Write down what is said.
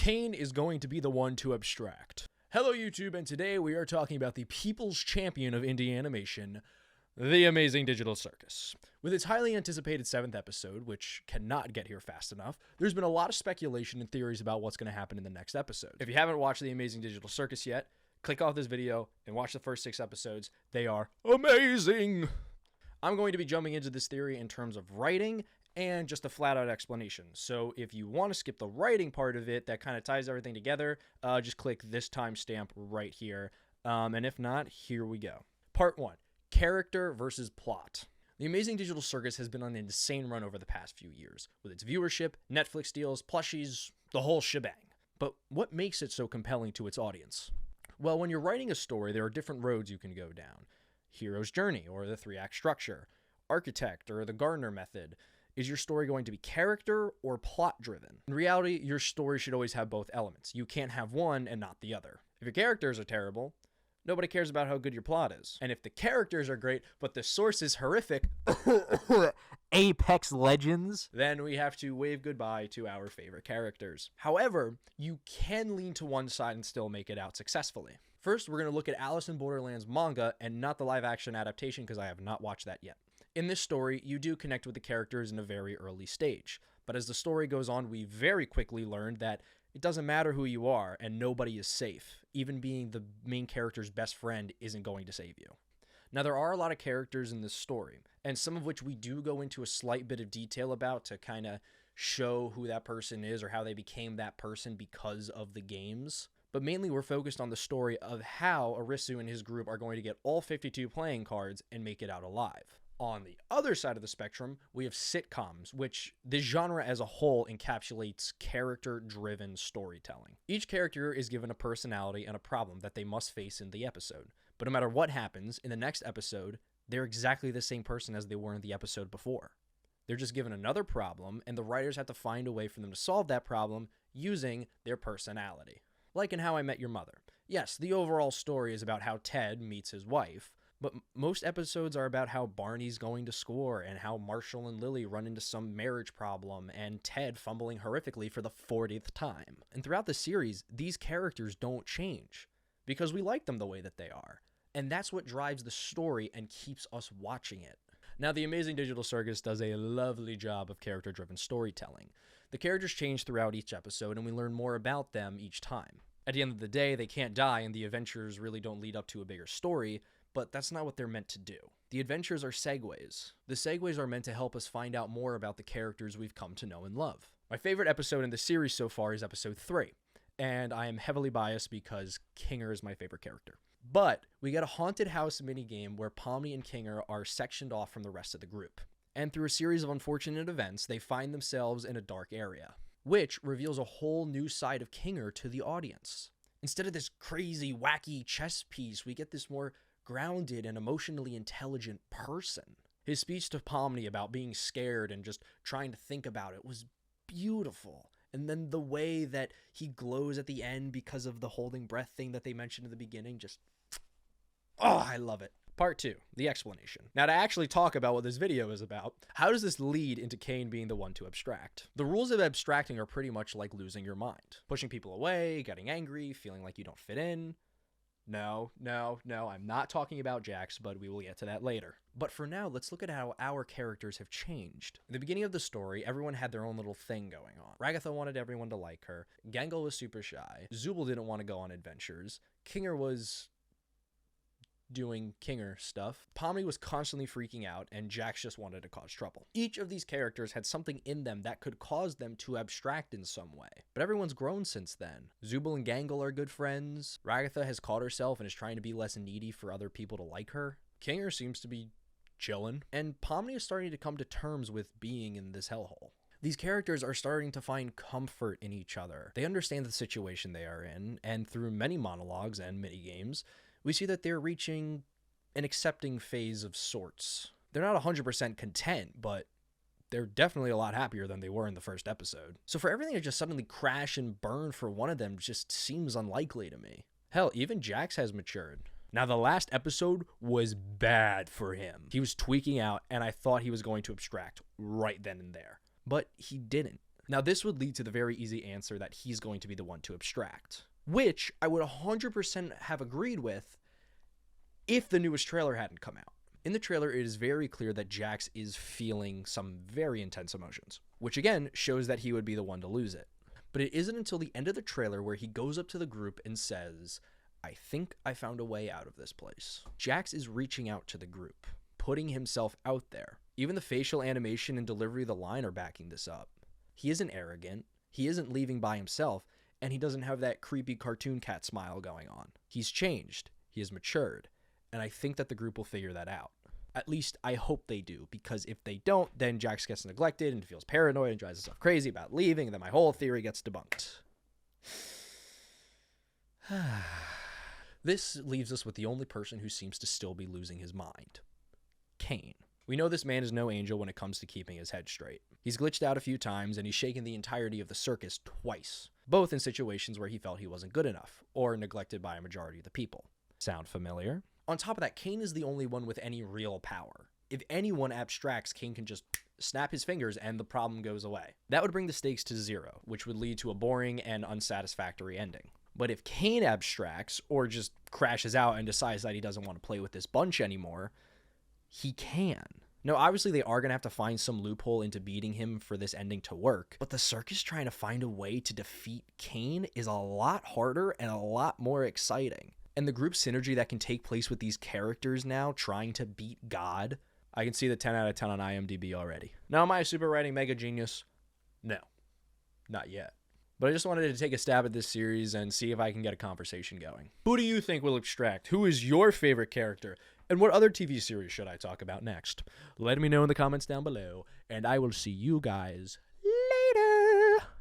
Kane is going to be the one to abstract. Hello YouTube, and today we are talking about the people's champion of indie animation, The Amazing Digital Circus. With its highly anticipated 7th episode, which cannot get here fast enough, there's been a lot of speculation and theories about what's going to happen in the next episode. If you haven't watched The Amazing Digital Circus yet, click off this video and watch the first 6 episodes. They are amazing! I'm going to be jumping into this theory in terms of writing and just a flat-out explanation. So if you want to skip the writing part of it that kind of ties everything together, just click this timestamp right here. And if not, here we go. Part 1. Character versus plot. The Amazing Digital Circus has been on an insane run over the past few years, with its viewership, Netflix deals, plushies, the whole shebang. But what makes it so compelling to its audience? Well, when you're writing a story, there are different roads you can go down. Hero's journey, or the 3-act structure. Architect, or the Gardner method. Is your story going to be character or plot driven? In reality, your story should always have both elements. You can't have one and not the other. If your characters are terrible, nobody cares about how good your plot is. And if the characters are great, but the source is horrific, Apex Legends, then we have to wave goodbye to our favorite characters. However, you can lean to one side and still make it out successfully. First, we're going to look at Alice in Borderland's manga and not the live-action adaptation because I have not watched that yet. In this story, you do connect with the characters in a very early stage, but as the story goes on, we very quickly learned that it doesn't matter who you are and nobody is safe. Even being the main character's best friend isn't going to save you. Now, there are a lot of characters in this story, and some of which we do go into a slight bit of detail about to kind of show who that person is or how they became that person because of the games. But mainly we're focused on the story of how Arisu and his group are going to get all 52 playing cards and make it out alive. On the other side of the spectrum, we have sitcoms, which this genre as a whole encapsulates character-driven storytelling. Each character is given a personality and a problem that they must face in the episode. But no matter what happens, in the next episode, they're exactly the same person as they were in the episode before. They're just given another problem, and the writers have to find a way for them to solve that problem using their personality. Like in How I Met Your Mother. Yes, the overall story is about how Ted meets his wife, but most episodes are about how Barney's going to score and how Marshall and Lily run into some marriage problem and Ted fumbling horrifically for the 40th time. And throughout the series, these characters don't change because we like them the way that they are. And that's what drives the story and keeps us watching it. Now, The Amazing Digital Circus does a lovely job of character-driven storytelling. The characters change throughout each episode and we learn more about them each time. At the end of the day, they can't die and the adventures really don't lead up to a bigger story, but that's not what they're meant to do. The adventures are segues. The segues are meant to help us find out more about the characters we've come to know and love. My favorite episode in the series so far is episode 3, and I am heavily biased because Kinger is my favorite character. But we get a haunted house minigame where Pomni and Kinger are sectioned off from the rest of the group. And through a series of unfortunate events, they find themselves in a dark area, which reveals a whole new side of Kinger to the audience. Instead of this crazy, wacky chess piece, we get this more grounded and emotionally intelligent person. His speech to Pomni about being scared and just trying to think about it was beautiful. And then the way that he glows at the end because of the holding breath thing that they mentioned in the beginning, just, oh, I love it. Part 2, the explanation. Now, to actually talk about what this video is about, how does this lead into Caine being the one to abstract? The rules of abstracting are pretty much like losing your mind. Pushing people away, getting angry, feeling like you don't fit in. No, I'm not talking about Jax, but we will get to that later. But for now, let's look at how our characters have changed. In the beginning of the story, everyone had their own little thing going on. Ragatha wanted everyone to like her. Gangle was super shy. Zubul didn't want to go on adventures. Kinger was doing Kinger stuff. Pomni was constantly freaking out, and Jax just wanted to cause trouble. Each of these characters had something in them that could cause them to abstract in some way. But everyone's grown since then. Zubul and Gangle are good friends. Ragatha has caught herself and is trying to be less needy for other people to like her. Kinger seems to be chillin'. And Pomni is starting to come to terms with being in this hellhole. These characters are starting to find comfort in each other. They understand the situation they are in, and through many monologues and minigames, we see that they're reaching an accepting phase of sorts. They're not 100% content, but they're definitely a lot happier than they were in the first episode. So for everything to just suddenly crash and burn for one of them just seems unlikely to me. Hell, even Jax has matured. Now, the last episode was bad for him. He was tweaking out, and I thought he was going to abstract right then and there. But he didn't. Now, this would lead to the very easy answer that he's going to be the one to abstract, which I would 100% have agreed with if the newest trailer hadn't come out. In the trailer, it is very clear that Jax is feeling some very intense emotions, which again shows that he would be the one to lose it. But it isn't until the end of the trailer where he goes up to the group and says, "I think I found a way out of this place." Jax is reaching out to the group, putting himself out there. Even the facial animation and delivery of the line are backing this up. He isn't arrogant, he isn't leaving by himself, and he doesn't have that creepy cartoon cat smile going on. He's changed, he has matured, and I think that the group will figure that out. At least I hope they do, because if they don't, then Jax gets neglected and feels paranoid and drives himself crazy about leaving, and then my whole theory gets debunked. This leaves us with the only person who seems to still be losing his mind. Caine. We know this man is no angel when it comes to keeping his head straight. He's glitched out a few times, and he's shaken the entirety of the circus twice, both in situations where he felt he wasn't good enough, or neglected by a majority of the people. Sound familiar? On top of that, Caine is the only one with any real power. If anyone abstracts, Caine can just snap his fingers and the problem goes away. That would bring the stakes to 0, which would lead to a boring and unsatisfactory ending. But if Caine abstracts, or just crashes out and decides that he doesn't want to play with this bunch anymore, he can. Now, obviously, they are going to have to find some loophole into beating him for this ending to work, but the circus trying to find a way to defeat Caine is a lot harder and a lot more exciting. And the group synergy that can take place with these characters now trying to beat God, I can see the 10 out of 10 on IMDb already. Now, am I a super writing mega genius? No, not yet. But I just wanted to take a stab at this series and see if I can get a conversation going. Who do you think will abstract? Who is your favorite character? And what other TV series should I talk about next? Let me know in the comments down below, and I will see you guys